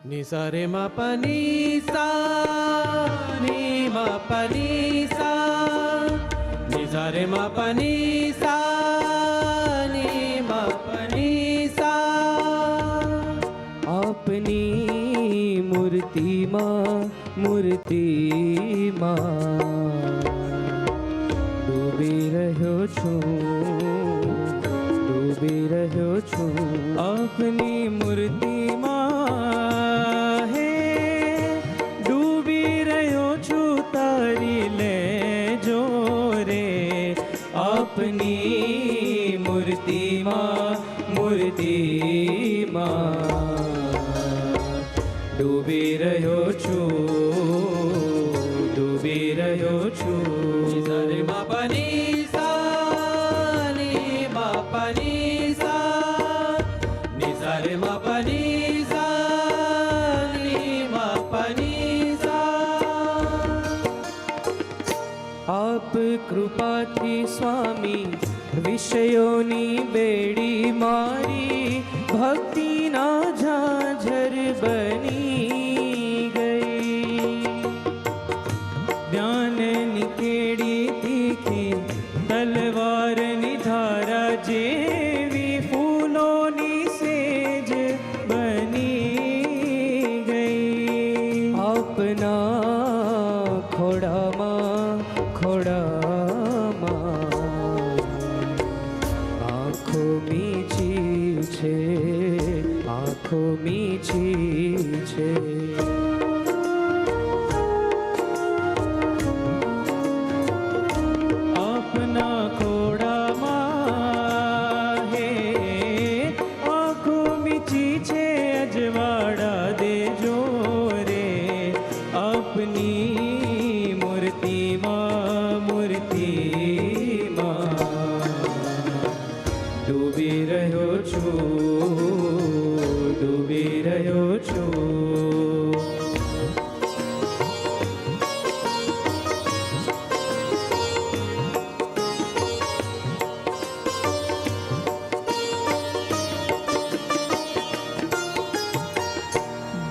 Ni sa re ma pa ni sa, ni ma pa ni sa, ni sa re ma pa ni sa, ni ma pa ni sa. આપની મૂર્તિમાં ડૂબી રહ્યો છું આપની મૂર્તિમાં હે ડૂબી રહ્યો છું તારી લેજો રે આપની મૂર્તિમાં ડૂબી રહ્યો છું Ni sa re ma pa ni sa, ni ma pa ni sa, ni sa re ma pa ni sa, ni ma pa ni sa. આપ કૃપાથી સ્વામી વિષયોની બેડી મારી ભક્તિના ઝાંઝર બની ગઈ જ્ઞાનની કેડી તીખી તલવારની ધારા જેવી ફૂલોની સેજ બની ગઈ આપના ખોડામાં આંખો મીચી છે આપના ખોડામાં હે આંખો મીચી છે અજવાડા દેજો રે આપની મૂર્તિમાં ડૂબી રહ્યો છું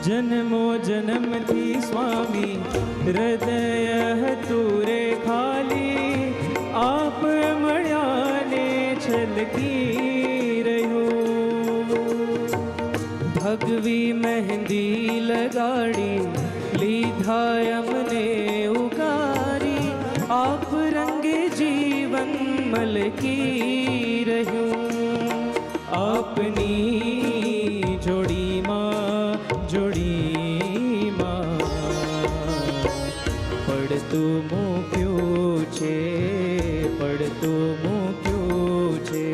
જન્મો જન્મથી સ્વામી હૃદય હતું રે ખાલી આપ મળ્યાને છલકી રહ્યું ભગવી મહેંદી લગાડી લીધા અમને ઉગારી આપ રંગે જીવન મલકી રહ્યું આપની જોડીમાં પડતું મૂક્યું છે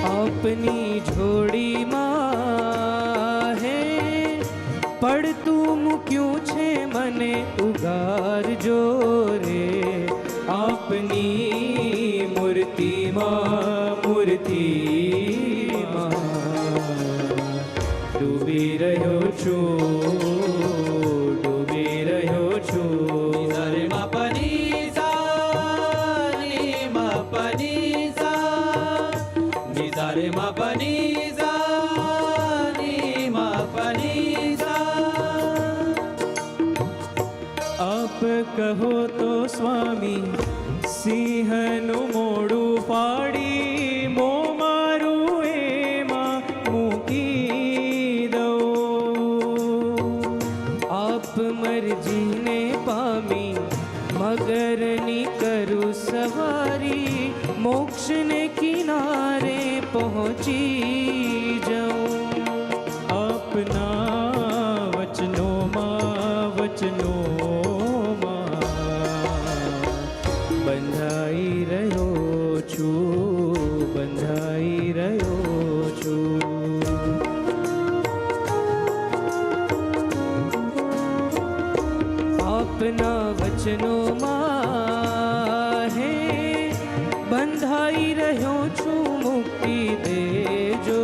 આપની જોડીમાં હે પડતું મૂક્યું છે મને ઉગારજો રે આપની મૂર્તિમાં ડૂબી રહ્યો છું Ni sa re ma pa ni sa, ni ma pa ni sa, ni sa re ma pa ni sa, ni ma pa ni sa. આપ કહો તો સ્વામી સિંહનું મોડું ફાડી મો મારું એમાં મૂકી આપ મરજીને પામી મગરની કરું સવારી મોક્ષને કિનારે પહોંચી જાઉં આપના વચનોમાં બંધાઈ રહ્યો છું આપના વચનોમાં હે બંધાઈ રહ્યો છું મુક્તિ દેજો